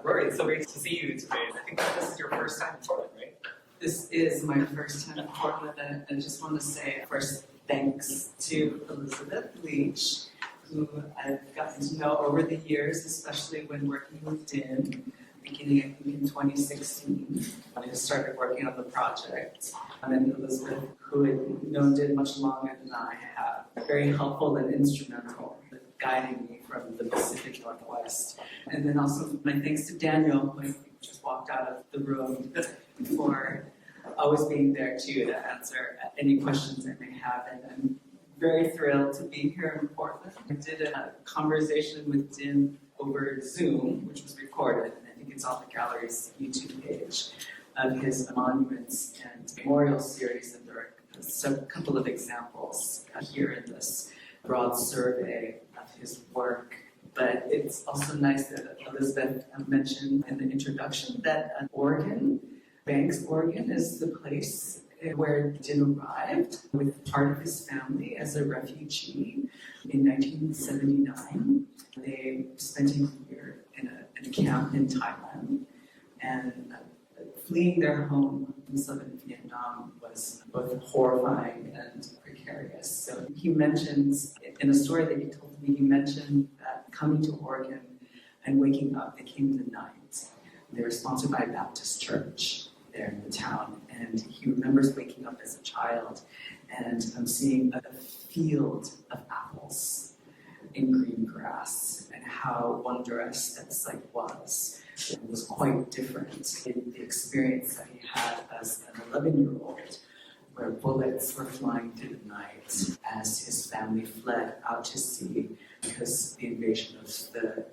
Rory, it's so great to see you today. I think that this is your first time in Portland, right? This is my first time in Portland, and I just want to say first thanks to Elizabeth Leach, who I've gotten to know over the years, especially when working with Dinh, beginning I think in 2016, when I started working on the project. And Elizabeth, who had known Dinh much longer than I have, very helpful and instrumental, guiding me from the Pacific Northwest. And then also my thanks to Daniel, who just walked out of the room, for always being there too to answer any questions I may have. And I'm very thrilled to be here in Portland. I did a conversation with Dinh over Zoom, which was recorded, and I think it's on the gallery's YouTube page, of his monuments and memorial series, and there are a couple of examples here in this broad survey of his work. But it's also nice that Elizabeth mentioned in the introduction that Oregon, Banks, Oregon, is the place where Dinh arrived with part of his family as a refugee in 1979. They spent a year in a camp in Thailand, and fleeing their home in southern Vietnam was both horrifying and precarious. So he mentions, in a story that he told me, he mentioned that coming to Oregon and waking up, they came in the night. They were sponsored by a Baptist church there in the town, and he remembers waking up as a child and seeing a field of apples in green grass, and how wondrous that sight was. It was quite different in the experience that he had as an 11-year-old, where bullets were flying through the night as his family fled out to sea because the invasion of the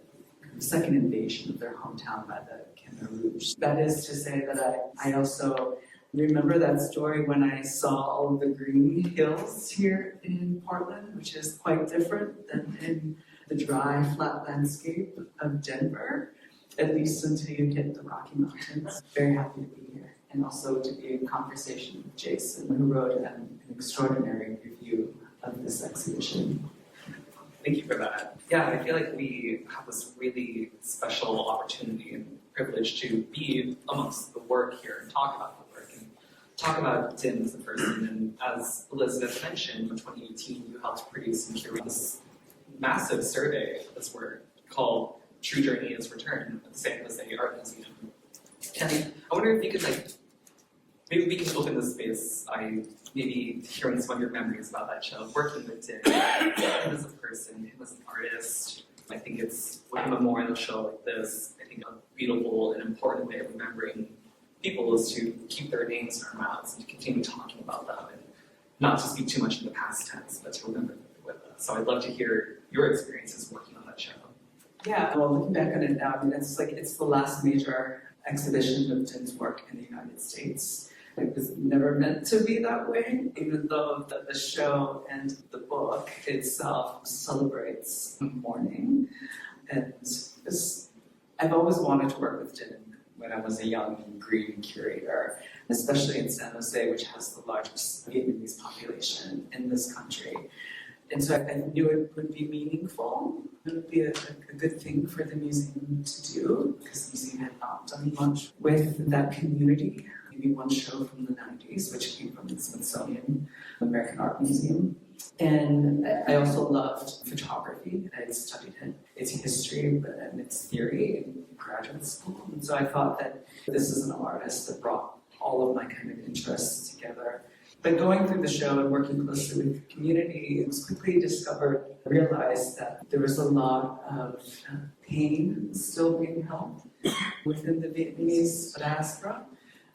second invasion of their hometown by the Khmer Rouge. That is to say that I also remember that story when I saw all of the green hills here in Portland, which is quite different than in the dry, flat landscape of Denver, at least until you hit the Rocky Mountains. Very happy to be here, and also to be in conversation with Jason, who wrote an extraordinary review of this exhibition. Thank you for that. Yeah, I feel like we have this really special opportunity and privilege to be amongst the work here and talk about the work and talk about Dinh as a person. And as Elizabeth mentioned, in 2018, you helped produce and curate this massive survey of this work called True Journey is Return at the San José Art Museum. And I wonder if you could, maybe we can open this space by maybe hearing some of your memories about that show, working with Dinh, him as a person, him as an artist. I think it's, with a memorial show like this, I think a beautiful and important way of remembering people is to keep their names in our mouths and to continue talking about them, and not to speak too much in the past tense, but to remember them with us. So I'd love to hear your experiences working on that show. Yeah, well, looking back on it now, I mean, it's the last major exhibition of Dinh's work in the United States. It was never meant to be that way, even though the show and the book itself celebrates mourning. And I've always wanted to work with Dinh when I was a young green curator, especially in San Jose, which has the largest Vietnamese population in this country. And so I knew it would be meaningful. It would be a good thing for the museum to do, because the museum had not done much with that community. Maybe one show from the 90s, which came from the Smithsonian American Art Museum. And I also loved photography. I had studied its history and its theory in graduate school. And so I thought that this is an artist that brought all of my kind of interests together. But going through the show and working closely with the community, it was quickly realized that there was a lot of pain still being held within the Vietnamese diaspora.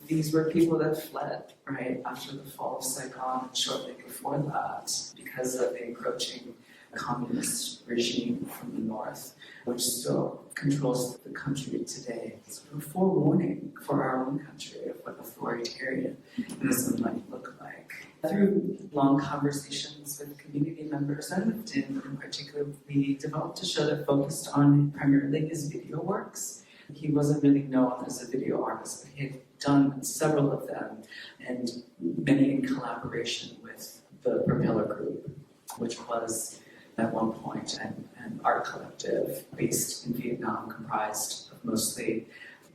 These were people that fled, right, after the fall of Saigon and shortly before that, because of the encroaching communist regime from the north, which still controls the country today. It's a forewarning for our own country of what authoritarianism might look like. Through long conversations with community members and with Dinh in particular, we developed a show that focused on primarily his video works. He wasn't really known as a video artist, but he had done several of them, and many in collaboration with the Propeller Group, which was at one point an art collective based in Vietnam, comprised of mostly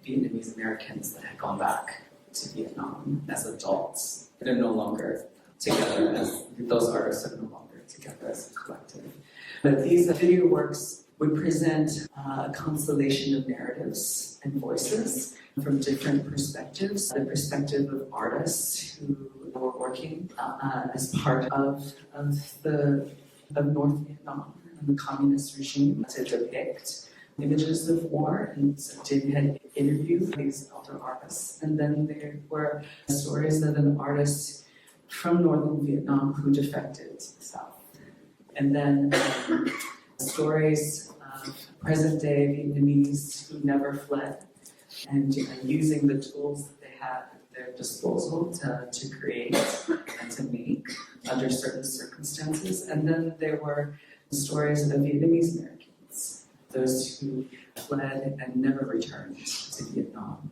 Vietnamese Americans that had gone back to Vietnam as adults. They're no longer together as, those artists are no longer together as a collective. But these video works would present a constellation of narratives and voices from different perspectives. The perspective of artists who were working as part of North Vietnam and the communist regime to depict images of war, and so Dinh had interviewed these elder artists. And then there were stories of an artist from northern Vietnam who defected to the south. And then stories of present-day Vietnamese who never fled, and using the tools that they had at their disposal to create and to make under certain circumstances. And then there were stories of Vietnamese Americans, those who fled and never returned to Vietnam.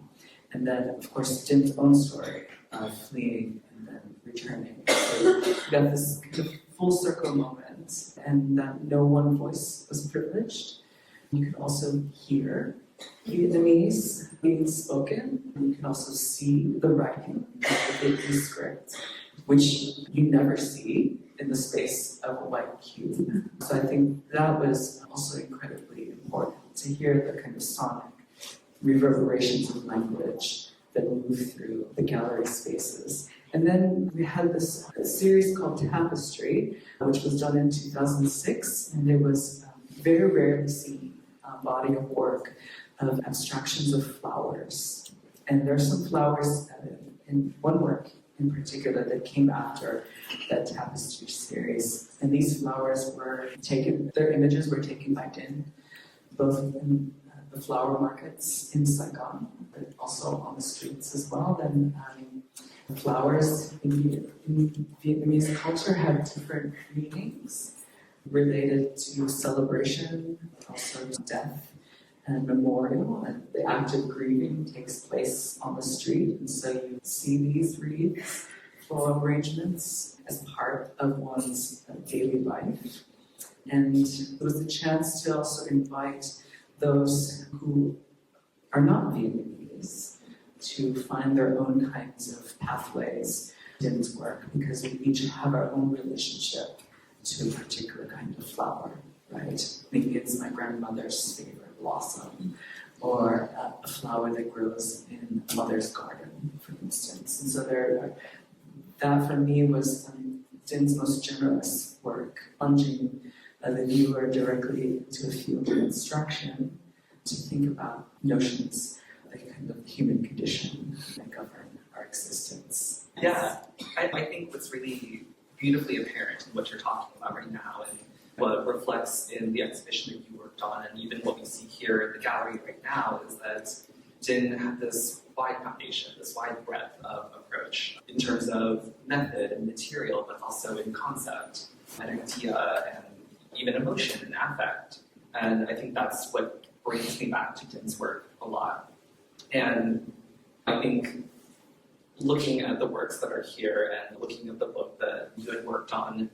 And then, of course, Dinh's own story of fleeing and then returning. So we got this kind of full circle moment, and that no one voice was privileged. You could also hear Vietnamese being spoken, and you can also see the writing of the Vietnamese script, which you never see in the space of a white cube. So I think that was also incredibly important to hear the kind of sonic reverberations of language that move through the gallery spaces. And then we had this series called Tapestry, which was done in 2006, and it was very rarely seen body of work of abstractions of flowers. And there are some flowers in one work in particular that came after that Tapestry series. And these flowers were taken, their images were taken by Dinh, both in the flower markets in Saigon, but also on the streets as well. And flowers in Vietnamese culture have different meanings related to celebration, also to death and memorial, and the act of grieving takes place on the street. And so you see these wreaths, floral arrangements, as part of one's daily life. And it was a chance to also invite those who are not Vietnamese to find their own kinds of pathways in Dinh's work, because we each have our own relationship to a particular kind of flower, right? Maybe it's my grandmother's favorite blossom, or a flower that grows in a mother's garden, for instance. And so that for me was Dinh's most generous work, plunging the viewer directly into a field of instruction to think about notions of the kind of human condition that govern our existence. Yeah, I think what's really beautifully apparent in what you're talking about right now, and what reflects in the exhibition that you worked on, and even what we see here in the gallery right now, is that Dinh had this wide foundation, this wide breadth of approach in terms of method and material, but also in concept and idea and even emotion and affect. And I think that's what brings me back to Dinh's work a lot. And I think looking at the works that are here and looking at the book that you had worked on,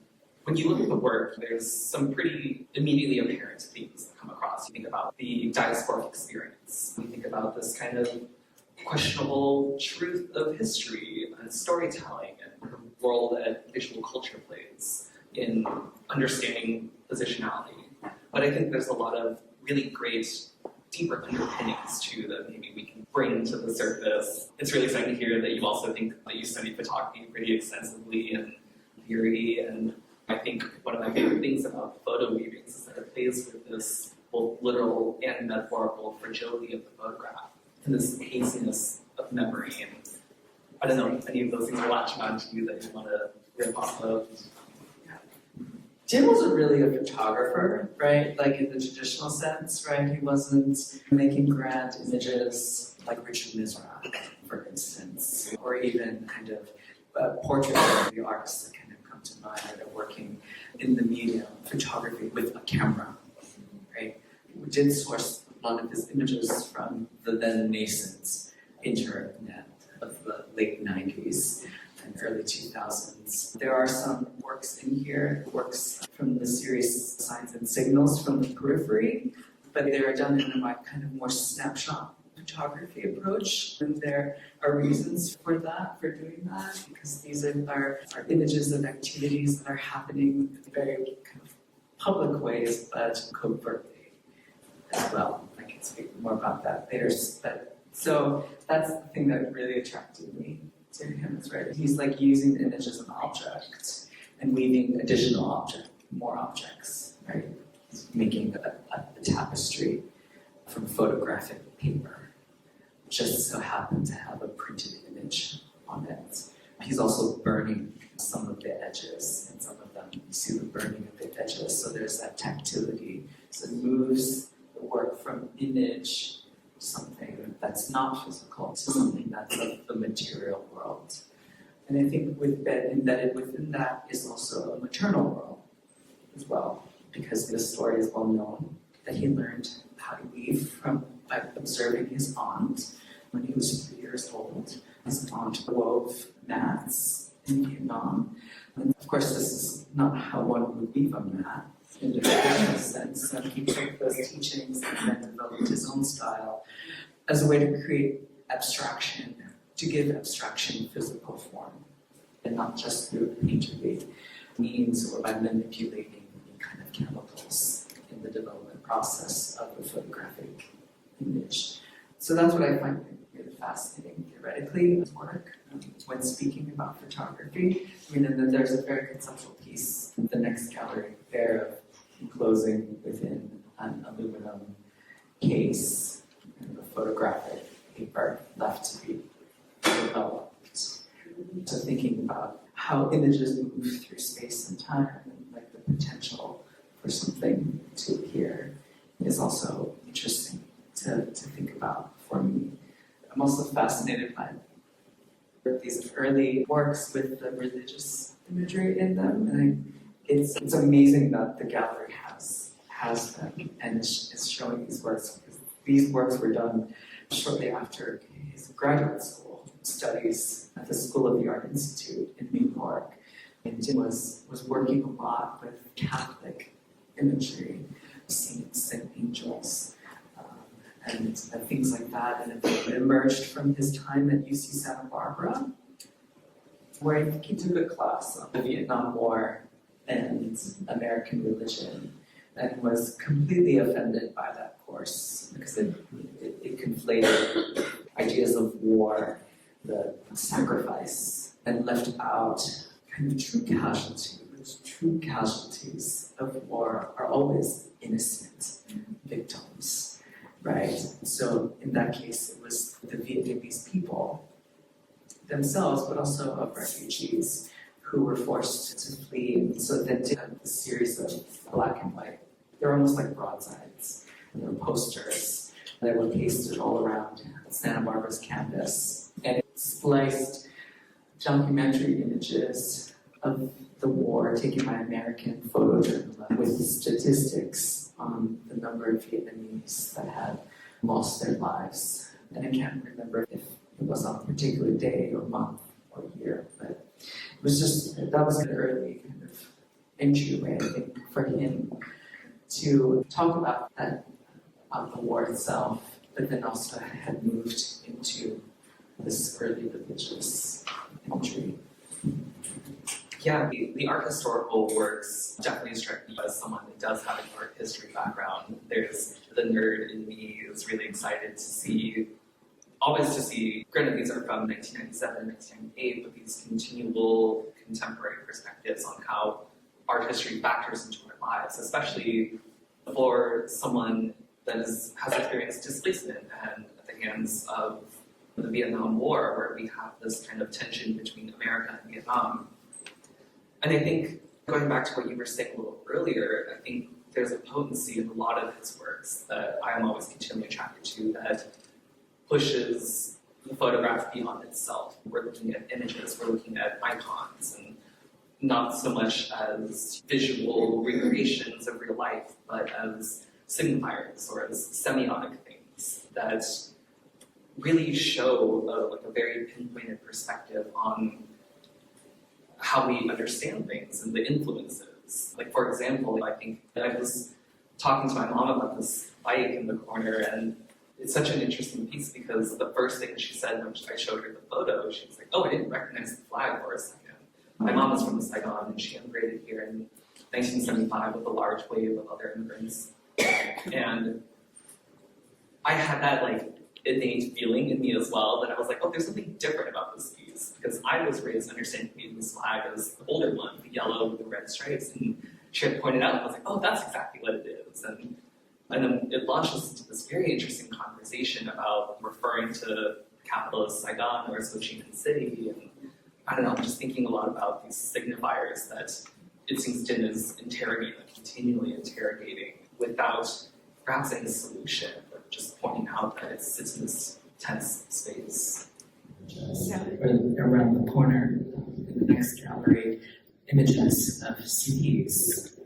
when you look at the work, there's some pretty immediately apparent themes that come across. You think about the diasporic experience. You think about this kind of questionable truth of history and storytelling and the role that visual culture plays in understanding positionality. But I think there's a lot of really great, deeper underpinnings too that maybe we can bring to the surface. It's really exciting to hear that you also think that you study photography pretty extensively and theory, and I think one of my favorite things about photo-weavings is that it plays with this both literal and metaphorical fragility of the photograph and this haziness of memory. And I don't know if any of those things are latching on to you that you want to rip off of. Dinh wasn't really a photographer, right? Like in the traditional sense, right? He wasn't making grand images like Richard Misrach, for instance, or even kind of portraits of the artists that kind of come to mind that are working in the medium of photography with a camera, right? We did source a lot of his images from the then nascent internet of the late 90s. And early 2000s. There are some works in here, works from the series Signs and Signals from the Periphery, but they are done in a kind of more snapshot photography approach. And there are reasons for that, for doing that, because these are images of activities that are happening in very kind of public ways, but covertly as well. I can speak more about that later. So that's the thing that really attracted me to him, is right. He's like using the image as an object and weaving more objects, right? He's making a tapestry from photographic paper, just so happened to have a printed image on it. He's also burning some of the edges, and some of them, you see the burning of the edges, so there's that tactility. So it moves the work from image, something that's not physical, to something that's of the material world. And I think embedded within that is also a maternal world as well, because the story is well known that he learned how to weave by observing his aunt when he was 3 years old. His aunt wove mats in Vietnam. And of course, this is not how one would weave a mat in the traditional sense. So he took those teachings and then developed his own style as a way to create abstraction, to give abstraction physical form, and not just through painterly means or by manipulating any kind of chemicals in the development process of the photographic image. So that's what I find really fascinating theoretically in his work when speaking about photography. I mean, and then there's a very conceptual piece in the next gallery there of enclosing within an aluminum case and the photographic paper left to be developed. So thinking about how images move through space and time and like the potential for something to appear is also interesting to think about for me. I'm also fascinated by these early works with the religious imagery in them, and it's amazing that the gallery has them and is showing these works, because these works were done shortly after his graduate school studies at the School of the Art Institute in New York. And Jim was working a lot with Catholic imagery, saints and angels, and things like that. And it emerged from his time at UC Santa Barbara, where I think he took a class on the Vietnam War and American religion, and was completely offended by that course because it conflated ideas of war, the sacrifice, and left out kind of true casualties. True casualties of war are always innocent victims, right? So in that case, it was the Vietnamese people themselves, but also of refugees who were forced to flee. And so then to have a series of black and white, they're almost like broadsides, and they were posters that were pasted all around Santa Barbara's campus. And it spliced documentary images of the war taken by American photojournalists with statistics on the number of Vietnamese that had lost their lives. And I can't remember if it was on a particular day or month or year, but it was just, that was an early kind of entryway, I think, for him to talk about that, about the war itself, but then also had moved into this early religious imagery. Yeah, the art historical works definitely strike me as someone that does have an art history background. There's the nerd in me is really excited always to see, granted these are from 1997, 1998, but these continual contemporary perspectives on how art history factors into our lives, especially for someone that has experienced displacement and at the hands of the Vietnam War, where we have this kind of tension between America and Vietnam. And I think, going back to what you were saying a little earlier, I think there's a potency in a lot of his works that I am always continually attracted to that pushes the photograph beyond itself. We're looking at images, we're looking at icons, and not so much as visual recreations of real life, but as signifiers or as semiotic things that really show a very pinpointed perspective on how we understand things and the influences. Like, for example, I think I was talking to my mom about this bike in the corner, and it's such an interesting piece because the first thing she said when I showed her the photo, she was like, "Oh, I didn't recognize the flag for a second." My mom was from Saigon, and she immigrated here in 1975 with a large wave of other immigrants. And I had that innate feeling in me as well that I was like, oh, there's something different about this piece, because I was raised understanding the Vietnamese flag as the older one, the yellow with the red stripes, and she had pointed out, I was like, oh, that's exactly what it is. And then it launched us into this very interesting conversation about referring to the capital as Saigon or as Ho Chi Minh City, and I don't know, I'm just thinking a lot about these signifiers that it seems Dinh is interrogating, continually interrogating, without perhaps any solution, but just pointing out that it sits in this tense space. Around the corner, in the next gallery, images of CDs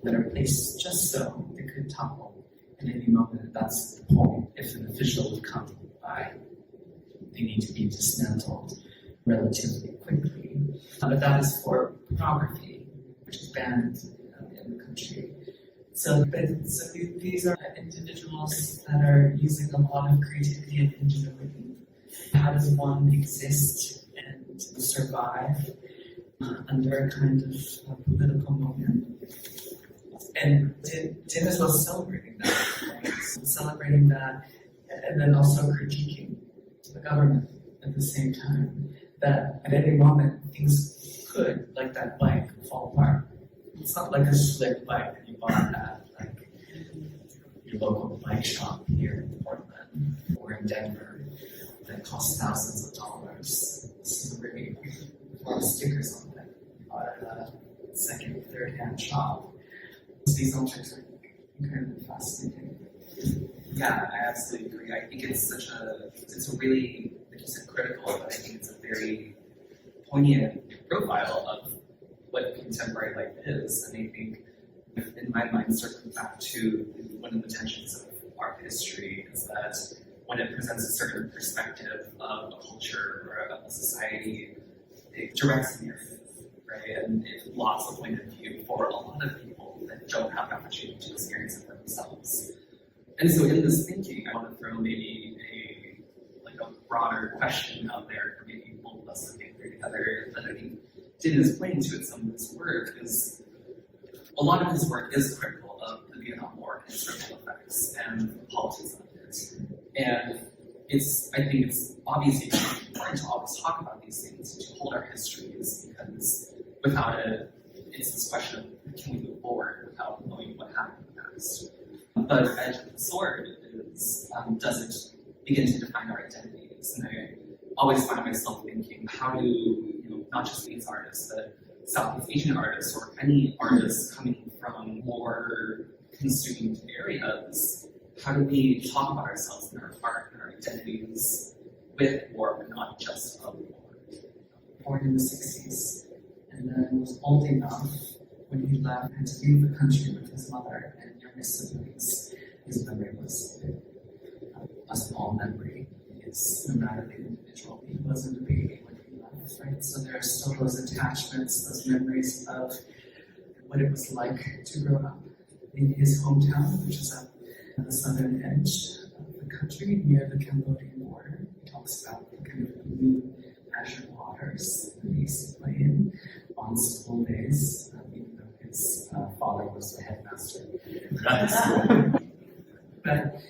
that are placed just so they could topple at any moment. That's the point. If an official would come by, they need to be dismantled relatively quickly. But that is for pornography, which is banned in the country. So these are individuals that are using a lot of creativity and ingenuity. How does one exist and survive under a kind of political moment? And Dinh as well celebrating that, right? Celebrating that, and then also critiquing the government at the same time. That at any moment things could, like that bike, fall apart. It's not like a slick bike that you bought at your local bike shop here in Portland or in Denver that costs thousands of dollars. This is really a lot of stickers on it. You bought it at a second, third-hand shop. These objects are incredibly fascinating. Yeah, I absolutely agree. I think it's a really, like you said, critical, but I think it's a very poignant profile of what contemporary life is. And I think, in my mind, circling back to one of the tensions of art history is that when it presents a certain perspective of a culture or of a society, it directs the narrative, right? And it blocks the point of view for a lot of people that don't have the opportunity to experience it for themselves. And so in this thinking, I want to throw maybe a broader question out there for maybe both of us to think together that I think Dinh is pointing to in some of his work is a lot of his work is critical of the Vietnam War and its ripple effects and the politics of it. And I think it's obviously important to always talk about these things, to hold our histories, because without it, it's this question of can we move forward without knowing what happened in the past. But Edge of the Sword is, does it begin to define our identities? And I always find myself thinking, how do, not just these artists, but Southeast Asian artists or any artists coming from more consumed areas, how do we talk about ourselves and our art and our identities with war, but not just of war? Born in the 60s, and then was old enough when he left and to leave the country with his mother and younger siblings. His memory was a small memory. It's no matter the individual. He wasn't a baby when he left, right? So there are still those attachments, those memories of what it was like to grow up in his hometown, which is at the southern edge of the country near the Cambodian border. He talks about the kind of blue azure waters that he used to play in on school days, even though his father was the headmaster at the school. But,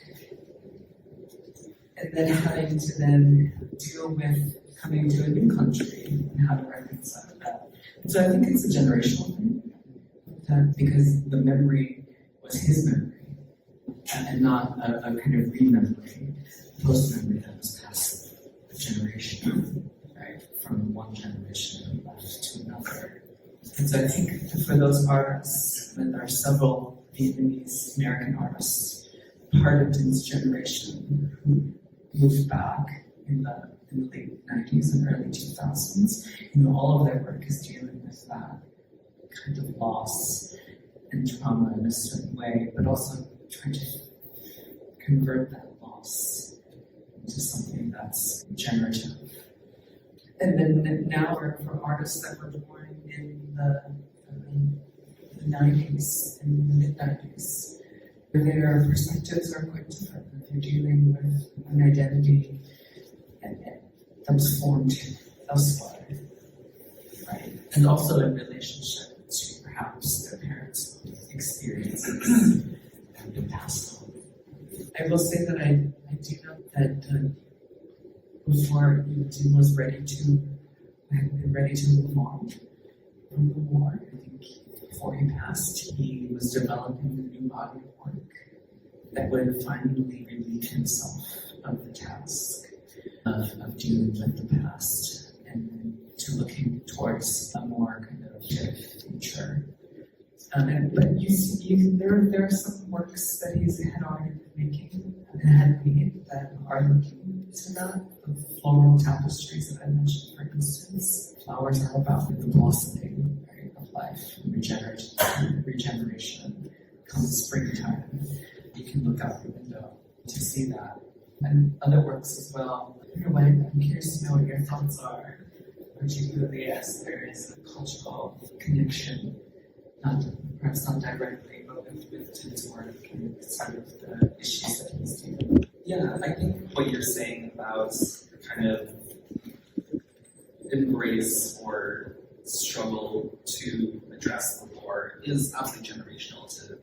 and then having to then deal with coming to a new country and how to reconcile that. And so I think it's a generational thing, because the memory was his memory and not a kind of re-memory, post-memory that was passed a generation, right? From one generation left to another. And so I think for those artists, and there are several Vietnamese American artists, part of Dinh's generation who moved back in the late 90s and early 2000s, all of their work is dealing with that kind of loss and trauma in a certain way, but also trying to convert that loss into something that's generative. And then now for artists that were born in the 90s, in the mid-90s, their perspectives are quite different. They're dealing with an identity that was formed elsewhere, right? And also in relationship to perhaps their parents' experiences that have been passed on. I will say that I do know that before Jim was ready to move on from the war, I think before he passed, he was developing a new body of work that would finally relieve himself of the task of dealing with the past and to looking towards a more kind of future. But there are some works that he's had already been making and had made that are looking to that. The floral tapestries that I mentioned, for instance. Flowers are about the blossoming, right, of life, regeneration. Comes springtime, you can look out the window to see that. And other works as well. Anyway, I'm curious to know what your thoughts are, particularly as there is a cultural connection, perhaps not directly, but with Tim's work and some of the issues that he's dealing with. Yeah, I think what you're saying about kind of embrace or struggle to address the war is absolutely generational to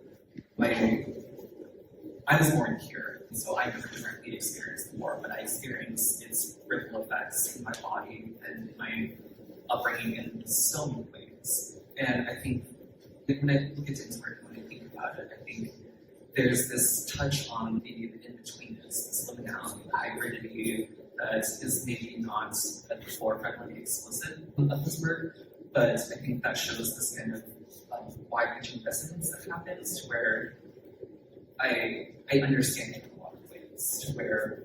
I was born here, and so I never directly experienced the war, but I experienced its ripple effects in my body and in my upbringing in so many ways. And I think when I look at Tim's work, when I think about it, I think there's this touch on maybe the in-betweenness, this liminality, the hybridity that is maybe not at the forefront of the explicit of this work, but I think that shows this kind of wide-ranging resonance that happens to where I understand it in a lot of ways, to where,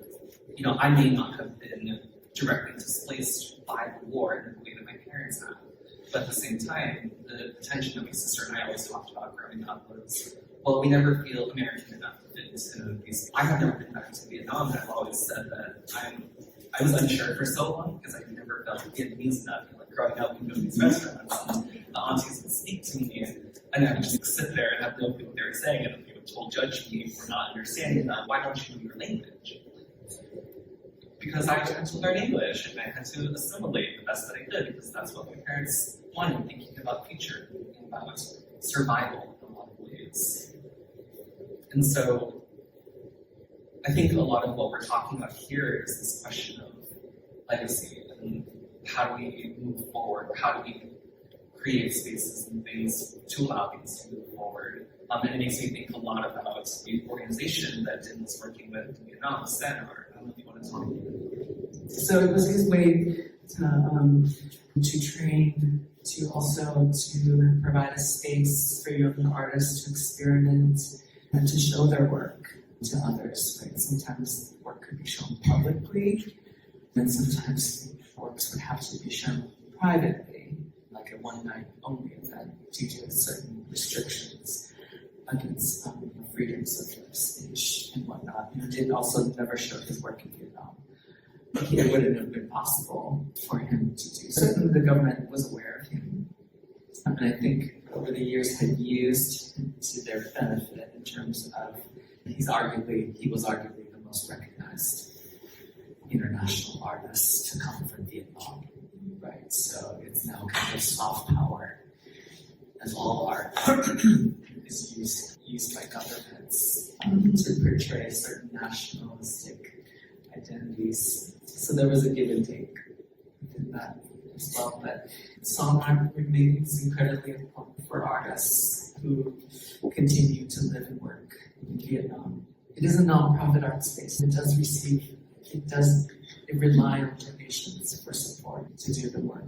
I may not have been directly displaced by the war in the way that my parents have, but at the same time, the tension that my sister and I always talked about growing up was, well, we never feel American enough to fit into these. I have never been back to Vietnam, and I've always said that I was unsure for so long because I never felt Vietnamese enough. Like growing up, we go to these restaurants, and the aunties would speak to me, and I would just sit there and have no clue what they were saying, and they would judge me for not understanding that. Why don't you know your language? Because I had to learn English, and I had to assimilate the best that I could, because that's what my parents wanted, thinking about the future, thinking about survival in a lot of ways. And so, I think a lot of what we're talking about here is this question of legacy, and how do we move forward, how do we create spaces and things to allow things to move forward. And it makes me think a lot about the organization that Dinh was working with in Vietnam, San Art. I don't know if you want to talk about it. So it was his way to train, to also to provide a space for young artists to experiment and to show their work to others. Right? Sometimes work could be shown publicly, and sometimes works would have to be shown privately, like a one-night only event due to certain restrictions against freedoms of speech and whatnot. Dinh also never showed his work in Vietnam. It wouldn't have been possible for him to do. Certainly the government was aware of him, and I think over the years had used him to their benefit in terms of he was arguably the most recognized international artist to come from Vietnam, right? So it's now kind of soft power, as all art is used by governments to portray certain nationalistic identities. So there was a give and take within that as well. But song art remains incredibly important for artists who continue to live and work in Vietnam. It is a non-profit art space. It rely on donations for support to do the work.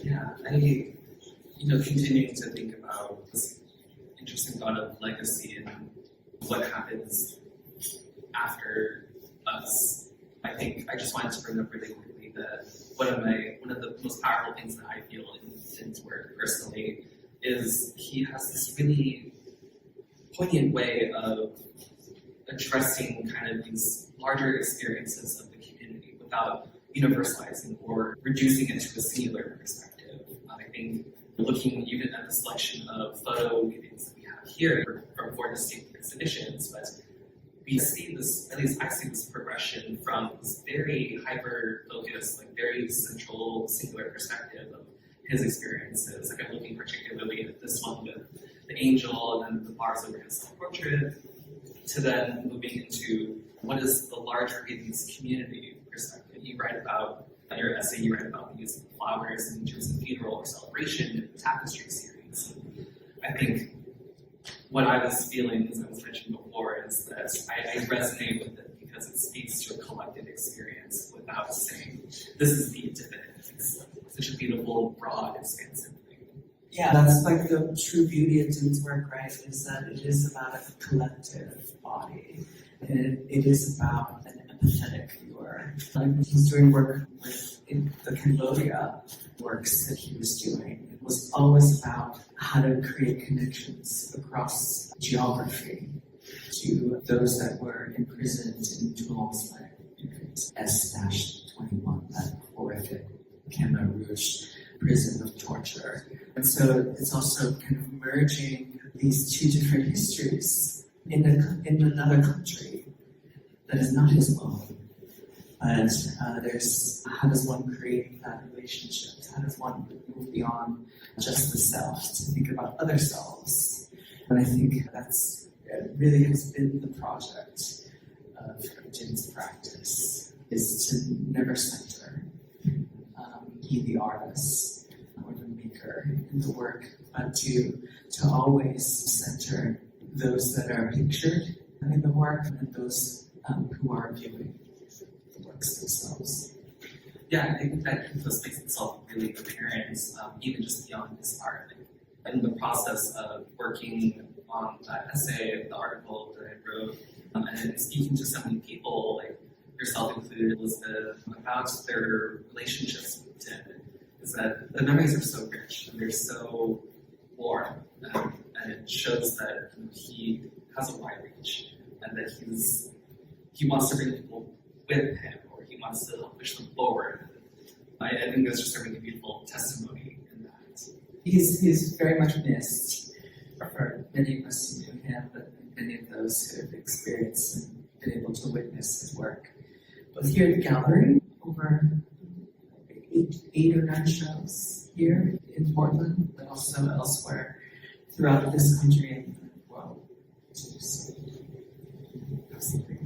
Yeah, continuing to think about this interesting thought of legacy and what happens after us. I think I just wanted to bring up really quickly that one of the most powerful things that I feel in Dinh's work personally is he has this really poignant way of addressing kind of these larger experiences of the community without universalizing or reducing it to a singular perspective. I think looking even at the selection of photo-weavings that we have here from 4 distinct exhibitions, but we see this, at least I see this progression from this very hyper-focused, like very central, singular perspective of his experiences. Like I'm looking particularly at this one with the angel and then the bars over his self-portrait, to then moving into what is the larger Vietnamese community perspective. You write about, in your essay, you write about the use of flowers in terms of funeral or celebration in the tapestry series. I think what I was feeling, as I was mentioning before, is that I resonate with it because it speaks to a collective experience without saying, this is the definitive. It's such a beautiful, broad, expansive thing. Yeah, that's like the true beauty of Dinh's work, right? Is that it is about a collective body. And it is about an empathetic viewer. Like he's doing work with the Cambodia works that he was doing. It was always about how to create connections across geography to those that were imprisoned in Toulon's S-21, that horrific Khmer Rouge prison of torture. And so it's also kind of merging these two different histories in another country that is not his own. But there's how does one create that relationship? How does one move beyond just the self to think about other selves? And I think that's really has been the project of Dinh's practice, is to never center he the artist or the maker in the work, but to always center those that are pictured in the work and those who are viewing the works themselves. Yeah, I think that ethos makes itself really apparent, even just beyond his art. In the process of working on that essay, the article that I wrote, and speaking to so many people, like yourself included, Elizabeth, about their relationships with Din, is that the memories are so rich and they're so warm, and it shows that he has a wide reach and that he wants to bring people with him, or he wants to help push them forward. I think there's just a really beautiful testimony in that. He's very much missed for many of us who knew him, but many of those who have experienced and been able to witness his work. Both here at the gallery, over eight or 9 shows here in Portland, but also elsewhere throughout this country and the world. Absolutely.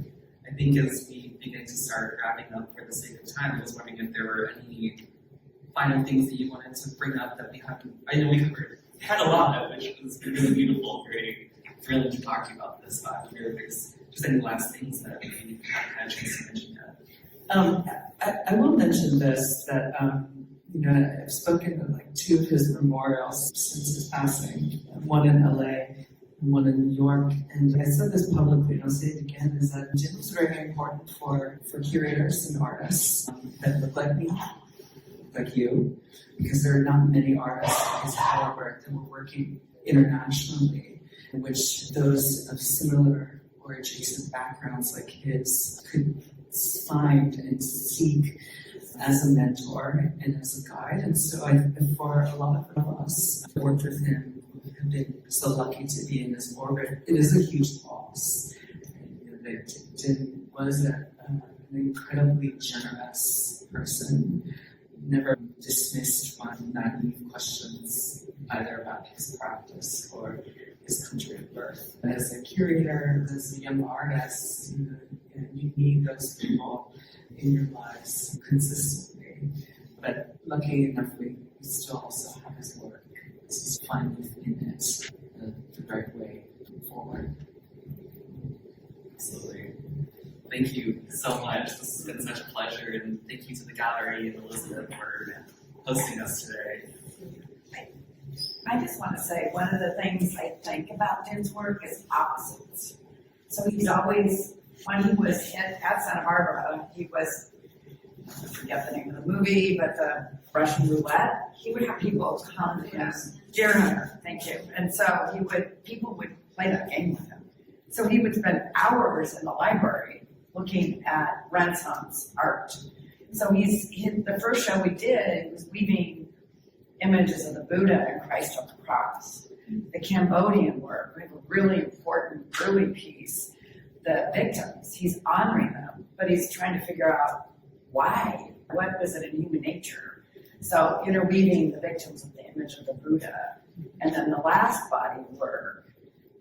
I think as we begin to start wrapping up for the sake of time, I was wondering if there were any final things that you wanted to bring up that we haven't. I know we had a lot of, which was really beautiful, very thrilling to talk to you about this. But if there's just any last things that we haven't had a chance to mention yet. I will mention this, that I've spoken to like 2 of his memorials since his passing, one in LA and one in New York. And I said this publicly, and I'll say it again, is that Din was very important for curators and artists that look like me, like you, because there are not many artists of his caliber that were working internationally, in which those of similar or adjacent backgrounds like his could find and seek as a mentor and as a guide. And so for a lot of us who worked with him, who have been so lucky to be in his orbit, it is a huge loss. Din was an incredibly generous person, never dismissed my naive questions either about his practice or his country of birth. As a curator, as a young artist, you need those people in your lives consistently. But lucky enough, we still also have his work. To find within it the right way forward. Absolutely. Thank you so much. This has been such a pleasure, and thank you to the gallery and Elizabeth for hosting us today. I just want to say one of the things I think about Dinh's work is opposites. So he's always, when he was at Santa Barbara, he was, I forget the name of the movie, but the Russian roulette, he would have people come to him. Deer Hunter, thank you. And so people would play that game with him. So he would spend hours in the library looking at Renaissance art. So the first show we did was weaving images of the Buddha and Christ on the cross. The Cambodian work, we have a really important early piece, the victims, he's honoring them, but he's trying to figure out why, what was it in human nature? So interweaving the victims with the image of the Buddha, and then the last body work,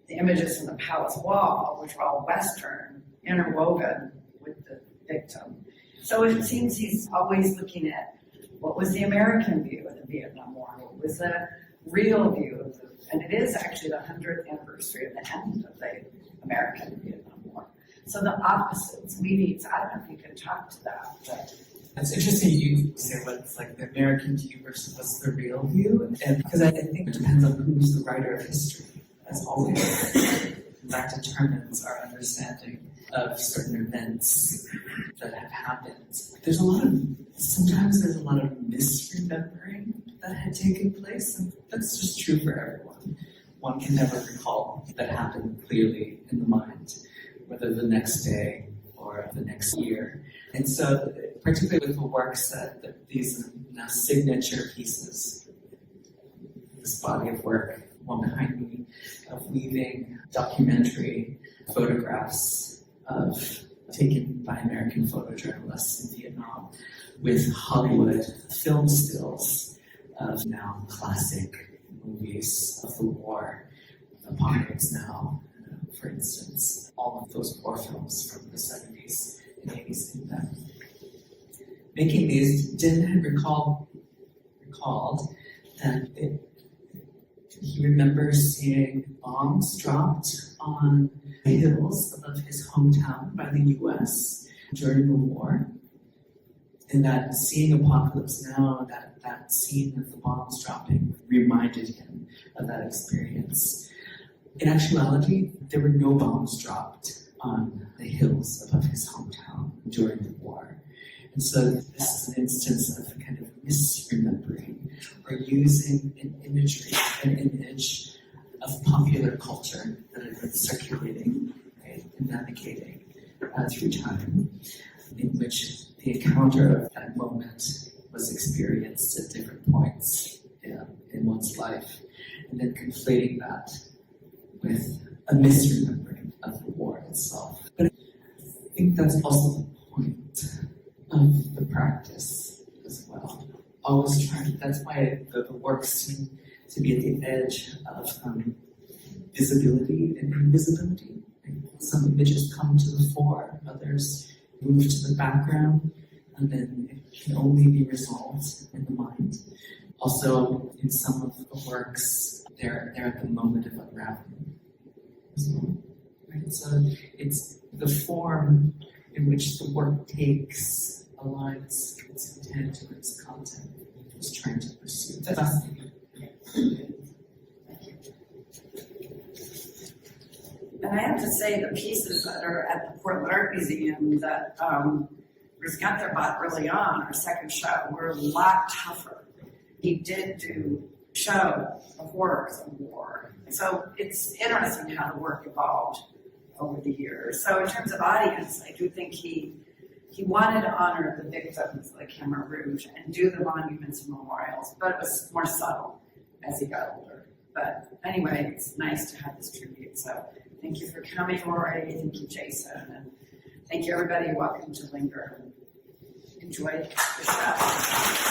the images from the palace wall, which are all Western, interwoven with the victim. So it seems he's always looking at what was the American view of the Vietnam War, what was the real view of the, and it is actually the 100th anniversary of the end of the American Vietnam War. So the opposites, we need, I don't know if you can talk to that, but. It's interesting you say what's like the American view versus what's the real view, and because I think it depends on who's the writer of history, as always. That determines our understanding of certain events that have happened. Sometimes there's a lot of misremembering that had taken place, and that's just true for everyone. One can never recall that happened clearly in the mind, whether the next day or the next year. And so, particularly with the works that these now signature pieces, this body of work, one behind me, of weaving documentary photographs taken by American photojournalists in Vietnam with Hollywood film stills of now classic movies of the war, Apocalypse Now, for instance, all of those war films from the 70s and 80s in them. Making these, Dinh had recalled that he remembers seeing bombs dropped on the hills above his hometown by the US during the war. And that seeing Apocalypse Now, that scene of the bombs dropping reminded him of that experience. In actuality, there were no bombs dropped on the hills above his hometown during the war. And so this is an instance of a kind of misremembering or using an image of popular culture that had been circulating, right, and navigating through time, in which the encounter of that moment was experienced at different points in one's life, and then conflating that with a misremembering of the war itself. But I think that's also the point of the practice as well. Always trying, that's why the works seem to be at the edge of visibility and invisibility. Some images come to the fore, others move to the background, and then it can only be resolved in the mind. Also, in some of the works, they're at the moment of unraveling as well. Right? So it's the form in which the work takes aligns its intent to its content. It's trying to pursue. That's fascinating. And I have to say, the pieces that are at the Portland Art Museum that Riscather bought early on, our second show, were a lot tougher. He did show the horrors of war. So it's interesting how the work evolved over the years. So in terms of audience, I do think he wanted to honor the victims of the Khmer Rouge and do the monuments and memorials, but it was more subtle as he got older. But anyway, it's nice to have this tribute. So thank you for coming, Rory. Thank you, Jason. And thank you, everybody. Welcome to Linger. Enjoy the show.